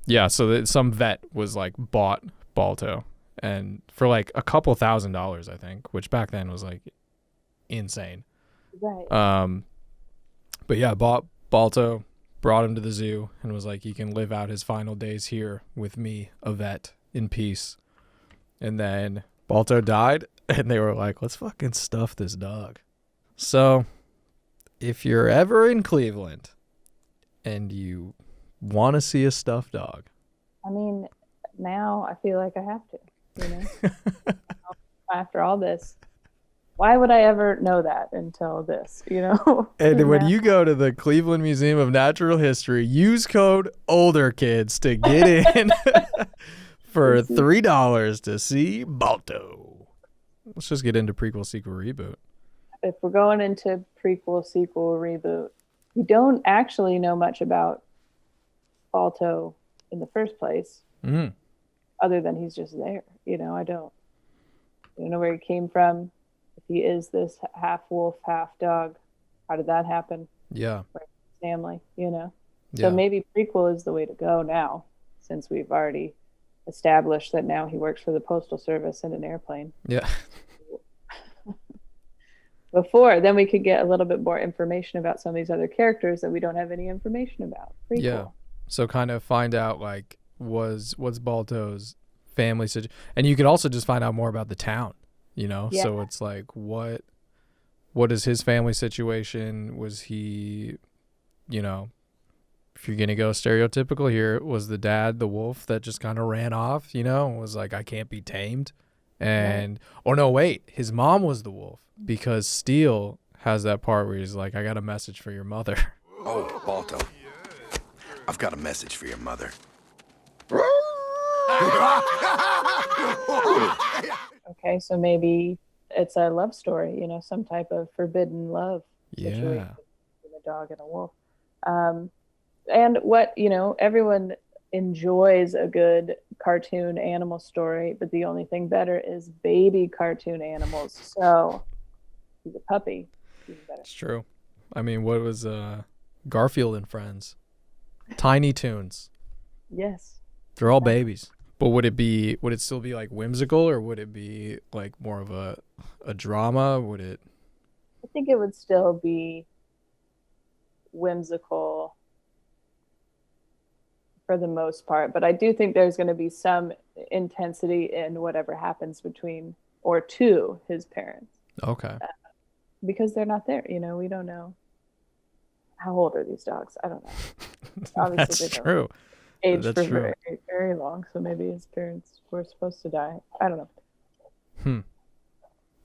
yeah, so that some vet was like bought Balto and for like a couple $1,000s, I think, which back then was like insane. Right. But yeah, bought Balto, brought him to the zoo, and was like, he can live out his final days here with me, a vet, in peace. And then Balto died, and they were like, let's fucking stuff this dog. So if you're ever in Cleveland and you want to see a stuffed dog, I mean, now I feel like I have to, after all this. Why would I ever know that until this, And when you go to the Cleveland Museum of Natural History, use code OLDERKIDS to get in for $3 to see Balto. Let's just get into prequel, sequel, reboot. If we're going into prequel, sequel, reboot, we don't actually know much about Balto in the first place, other than he's just there. I don't know where he came from. If he is this half wolf, half dog, how did that happen? Yeah. Family, So Yeah. maybe prequel is the way to go now, since we've already established that now he works for the Postal Service in an airplane. Yeah. Then we could get a little bit more information about some of these other characters that we don't have any information about. Prequel. Yeah. So kind of find out like what's Balto's family situation, and you can also just find out more about the town. Yeah. So it's like what is his family situation? Was he, if you're gonna go stereotypical here, was the dad the wolf that just kind of ran off? Was like, I can't be tamed, and or no, wait, his mom was the wolf, because Steele has that part where he's like, I got a message for your mother. Oh, Balto. I've got a message for your mother. Okay, so maybe it's a love story, some type of forbidden love situation between a dog and a wolf. And what, everyone enjoys a good cartoon animal story, but the only thing better is baby cartoon animals. So he's a puppy. Even better. It's true. I mean, what was Garfield and Friends? Tiny Toons. Yes. They're all babies. But would it still be like whimsical, or would it be like more of a drama? I think it would still be whimsical for the most part, but I do think there's going to be some intensity in whatever happens between or to his parents. Okay. Because they're not there, we don't know. How old are these dogs? I don't know. Obviously, That's they don't true. age That's for true. very, very long, so maybe his parents were supposed to die. I don't know.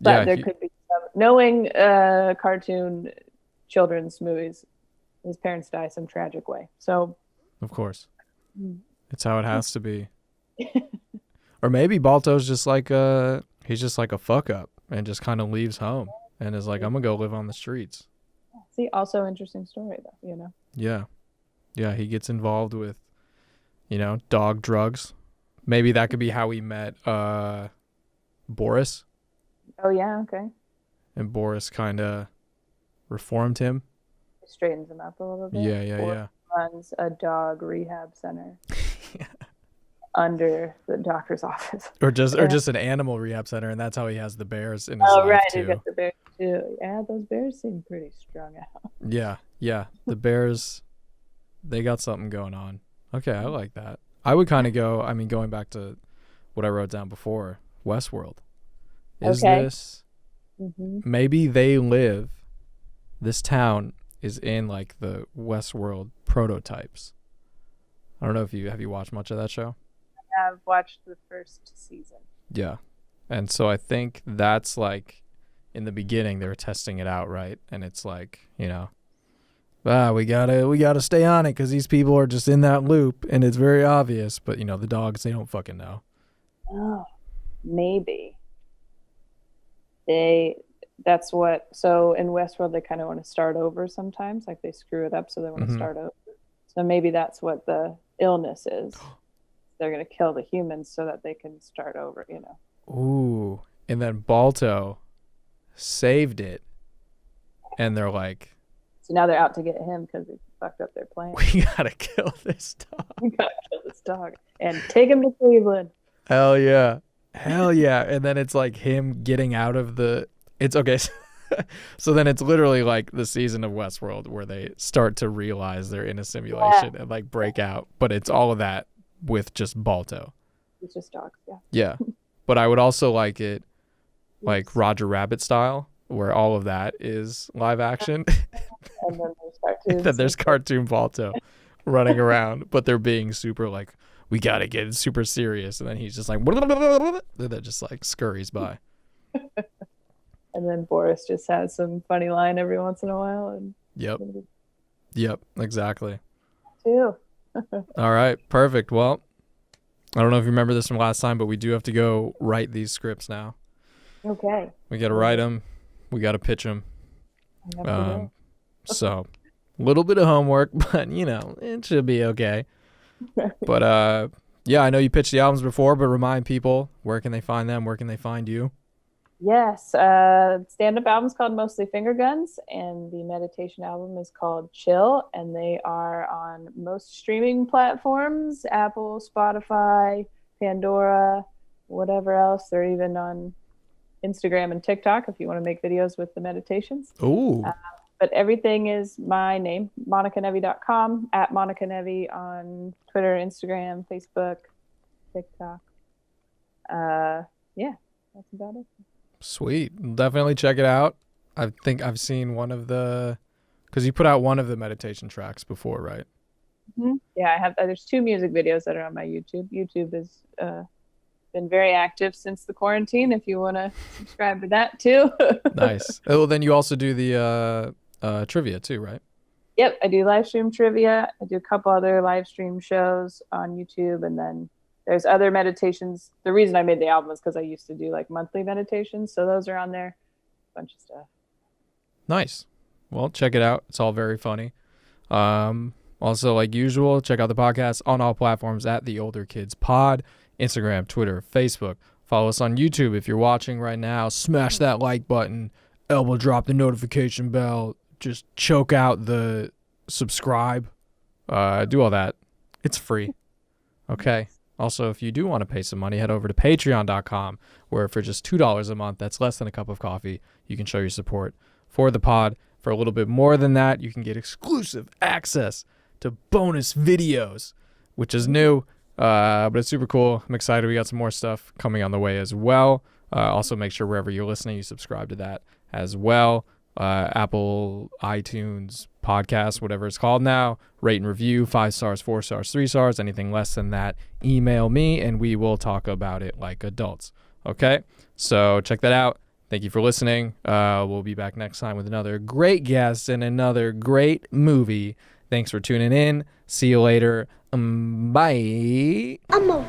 But Yeah, there could be some, knowing cartoon children's movies, his parents die some tragic way. So of course. It's how it has to be. Or maybe Balto's just like he's just like a fuck up and just kind of leaves home and is like, I'm gonna go live on the streets. See, also interesting story though, Yeah. Yeah, he gets involved with, dog drugs. Maybe that could be how he met Boris. Oh yeah, okay. And Boris kind of reformed him. Straightens him up a little bit. Yeah. Runs a dog rehab center under the doctor's office. Or just an animal rehab center, and that's how he has the bears in his life right, too. he got the bears too. Yeah, those bears seem pretty strung out. Yeah. The bears, they got something going on. Okay, I like that. I would kind of go, going back to what I wrote down before, Westworld. Is this, maybe this town is in like the Westworld prototypes. I don't know if have you watched much of that show? have watched the first season. Yeah. And so I think that's like in the beginning they were testing it out, right? And it's like, we gotta stay on it because these people are just in that loop and it's very obvious. But the dogs, they don't fucking know. Oh, maybe. So in Westworld they kind of want to start over sometimes, like they screw it up, so they want to start over. So maybe that's what the illness is. They're gonna kill the humans so that they can start over, Ooh. And then Balto saved it. And they're like, so now they're out to get him because they fucked up their plan. we gotta kill this dog. We gotta kill this dog and take him to Cleveland. Hell yeah. Hell yeah. And then it's like him getting out of it's okay. So then it's literally like the season of Westworld where they start to realize they're in a simulation and like break out. But it's all of that with just Balto. It's just dogs, yeah. Yeah. But I would also like it like Roger Rabbit style, where all of that is live action. And then there's cartoons. Then there's cartoon Balto running around, but they're being super like, we gotta get super serious. And then he's just like, and then just like scurries by. And then Boris just has some funny line every once in a while. And Yep, exactly. Too. All right, perfect. Well, I don't know if you remember this from last time, but we do have to go write these scripts now. Okay. We got to write them. We got to pitch them. So, a little bit of homework, but it should be okay. But yeah, I know you pitched the albums before, but remind people, where can they find them? Where can they find you? Yes. Stand-up album's called Mostly Finger Guns, and the meditation album is called Chill, and they are on most streaming platforms, Apple, Spotify, Pandora, whatever else. They're even on Instagram and TikTok if you want to make videos with the meditations. Ooh. But everything is my name, monicanevi.com, at Monica Nevi on Twitter, Instagram, Facebook, TikTok. Yeah, that's about it. Sweet. Definitely check it out. I think I've seen one of because you put out one of the meditation tracks before, right? Mm-hmm. Yeah, I have. There's 2 music videos that are on my YouTube. YouTube has been very active since the quarantine. If you want to subscribe to that too. Nice. Oh, then you also do the trivia too, right? Yep, I do live stream trivia. I do a couple other live stream shows on YouTube, and then there's other meditations. The reason I made the album is because I used to do like monthly meditations, so those are on there. A bunch of stuff. Nice. Well, check it out. It's all very funny. Also, like usual, check out the podcast on all platforms at The Older Kids Pod, Instagram, Twitter, Facebook. Follow us on YouTube if you're watching right now. Smash that like button. Elbow drop the notification bell. Just choke out the subscribe. Do all that. It's free. Okay. Also, if you do want to pay some money, head over to patreon.com, where for just $2 a month, that's less than a cup of coffee, you can show your support for the pod. For a little bit more than that, you can get exclusive access to bonus videos, which is new, but it's super cool. I'm excited. We got some more stuff coming on the way as well. Also, make sure wherever you're listening, you subscribe to that as well. Apple, iTunes, podcast, whatever it's called now. Rate and review, 5 stars, 4 stars, 3 stars. Anything less than that, email me, and we will talk about it like adults. Okay? So check that out. Thank you for listening. We'll be back next time with another great guest and another great movie. Thanks for tuning in. See you later. Bye. I'm a